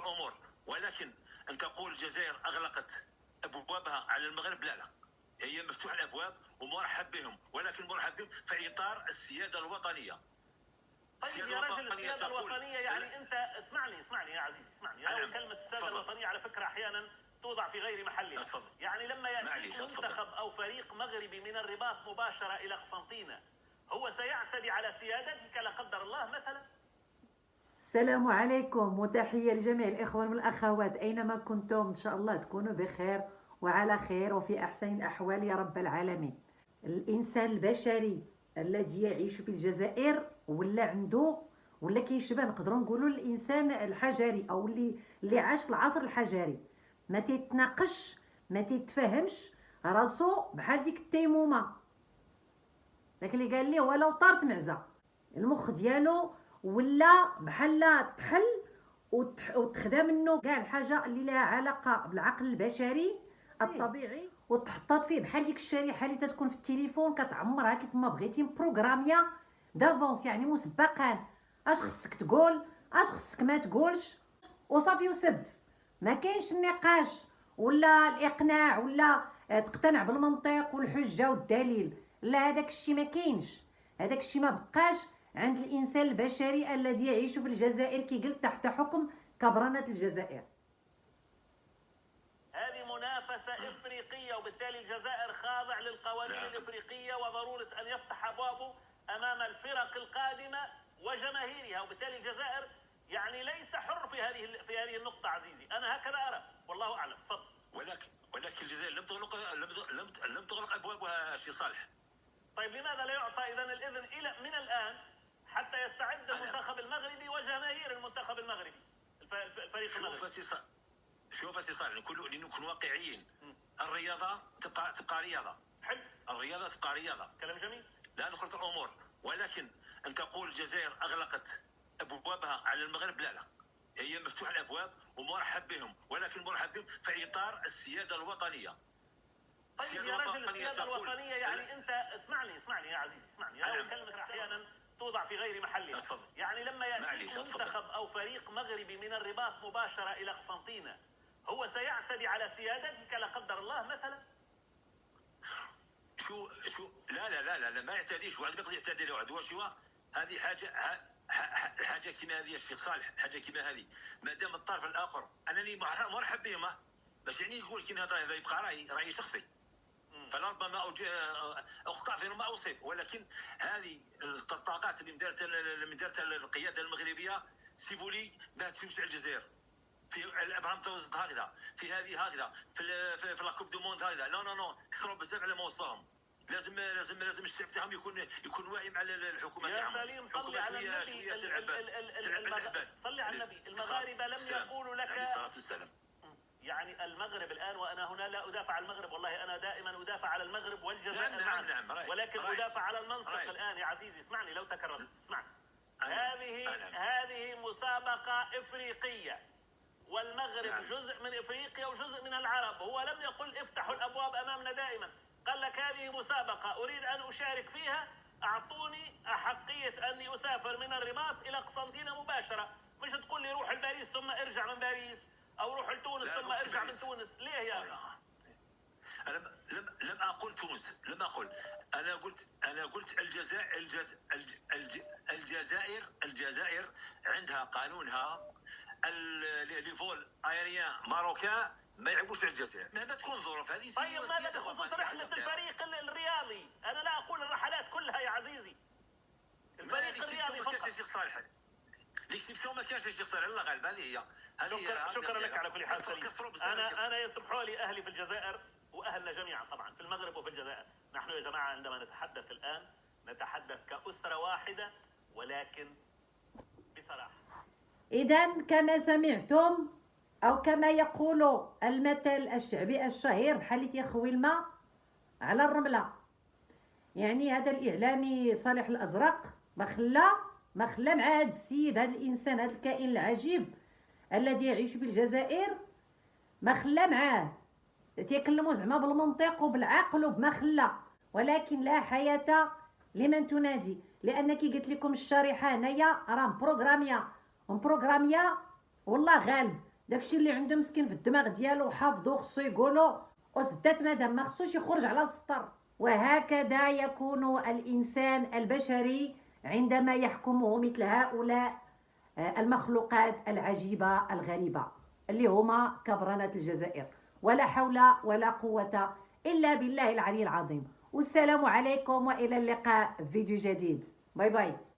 الامور، ولكن ان تقول الجزائر اغلقت ابوابها على المغرب، لا هي مفتوحه الابواب ومرحب بهم، ولكن مرحب بهم في اطار السياده الوطنيه. طيب يا رجل، السياده الوطنيه يعني انت اسمعني يا عزيزي، اسمعني. كلمه السياده الوطنيه على فكره احيانا توضع في غير محلها. يعني لما ياتيك منتخب او فريق مغربي من الرباط مباشره الى قسنطينه، هو سيعتدي على سيادتك لا قدر الله مثلا؟ السلام عليكم وتحية لجميع الإخوان والأخوات أينما كنتم، إن شاء الله تكونوا بخير وعلى خير وفي أحسن الأحوال يا رب العالمين. الإنسان البشري الذي يعيش في الجزائر ولا كيشبه، نقدروا نقولوا الإنسان الحجري أو اللي عاش في العصر الحجري، ما تتناقش ما تتفهمش راسو بحال ديك التيمومة، داك اللي قال ليه ولو طارت معزة، المخ ديالو ولا بحال تحل وتخدا منه كاع الحاجه اللي لها علاقه بالعقل البشري الطبيعي، وتحطات فيه بحال ديك الشريحه اللي تتكون في التليفون كتعمرها كيف ما بغيتي، بروغراميه دافونس، يعني مسبقا اش خصك تقول اش خصك ما تقولش وصافي وسد. ما كاينش النقاش ولا الاقناع ولا تقتنع بالمنطق والحجه والدليل، لا هذاك الشيء ما كاينش، هذاك الشيء ما بقاش عند الانسان البشري الذي يعيش في الجزائر كي قلت تحت حكم كبرنة الجزائر. هذه منافسه افريقيه، وبالتالي الجزائر خاضع للقوانين الافريقيه وضروره ان يفتح ابوابه امام الفرق القادمه وجماهيرها، وبالتالي الجزائر يعني ليس حر في هذه النقطه عزيزي، انا هكذا ارى والله اعلم. تفضل. ولكن الجزائر لم تغلق ابوابها شي صالح. طيب لماذا لا يعطى اذا الاذن الى من الان حتى يستعد المنتخب المغربي وجماهير المنتخب المغربي، الفريق المغربي؟ شوف سي صالح، نكون واقعيين. الرياضه تبقى رياضه. حلو. الرياضه تبقى رياضه. كلام جميل. لا نخلط الامور، ولكن ان تقول الجزائر اغلقت ابوابها على المغرب، لا هي مفتوحه الابواب ومرحب بهم، ولكن مرحب بهم في اطار السياده الوطنيه. طيب يا رجل، السياده الوطنيه يعني انت اسمعني يا عزيزي، اسمعني. كلمه احيانا توضع في غير محلها. يعني لما ياتيك منتخب او فريق مغربي من الرباط مباشره الى قسنطينه، هو سيعتدي على سيادتك لا قدر الله مثلا؟ شو لا ما يعتديش، واحد يقدر يعتدي له عدوى شو هذه حاجه كيما هذه الشيخ صالح، حاجه كيما هذه ما دام الطرف الاخر انني مرحب بهم، باش يعني يقول كي هذا يبقى راي شخصي، فلربما اخطا في ما اوصف، ولكن هذه الطاقات اللي دارتها القياده المغربيه سيفولي ما تفهمش على الجزائر في ابراهيم توزد هكذا، في هذه هكذا، في لاكوب دو موند هكذا، لا كثروا بزاف على ما وصلهم. لازم الشعب تاعهم يكون واعي مع الحكومه تاعهم. يا سليم، صلي على النبي. صلي على النبي. المغاربه لم يقولوا لك عليه الصلاه والسلام. يعني المغرب الآن، وأنا هنا لا أدافع عن المغرب، والله أنا دائما أدافع على المغرب والجزائر نعم. ولكن أدافع على المنطق الآن يا عزيزي. اسمعني لو تكررت، اسمعني. هذه مسابقة إفريقية، والمغرب جزء من إفريقيا وجزء من العرب. هو لم يقل افتحوا الأبواب أمامنا دائما، قال لك هذه مسابقة أريد أن أشارك فيها، أعطوني أحقية أني أسافر من الرباط إلى قسنطينة مباشرة، مش تقول لي روح لباريس ثم ارجع من باريس، او روح لتونس ثم ارجع من تونس. ليه يا اخي؟ انا لم اقل تونس، انا قلت الجزائر عندها قانونها، لي فول ايريان ماروكان ما يلعبوش على الجزائر مهما تكون ظروف هذه. طيب ماذا بخصوص رحله الفريق الرياضي؟ انا لا اقول الرحلات كلها يا عزيزي، الفريق الرياضي فقط. الشيخ صالح ليكسيبسيون ما كانش الشيخ صالح، الله غالب. هذه هي. شكرا لك على كل حال سليم. انا يسمحوا لي اهلي في الجزائر واهلنا جميعا طبعا في المغرب وفي الجزائر، نحن يا جماعه عندما نتحدث الان نتحدث كأسرة واحدة، ولكن بصراحه. اذا كما سمعتم او كما يقول المثل الشعبي الشهير بحال اللي تيخوي الماء على الرمله، يعني هذا الاعلامي صالح الازرق ما خلى مع هذا السيد، هذا الانسان، هذا الكائن العجيب الذي يعيش في الجزائر، ما خلى معاه تيكلموا زعما بالمنطق وبالعقل وبما خلى، ولكن لا حياة لمن تنادي، لان كي قلت لكم الشريحه هنايا راه مبروغراميه والله غالب، داكشي اللي عنده مسكين في الدماغ ديالو حافظو خصو يقولو وسدات مدام ما خصوش يخرج على السطر. وهكذا يكون الإنسان البشري عندما يحكمه مثل هؤلاء المخلوقات العجيبة الغريبة اللي هما كبرنات الجزائر. ولا حول ولا قوة إلا بالله العلي العظيم. والسلام عليكم وإلى اللقاء في فيديو جديد. باي باي.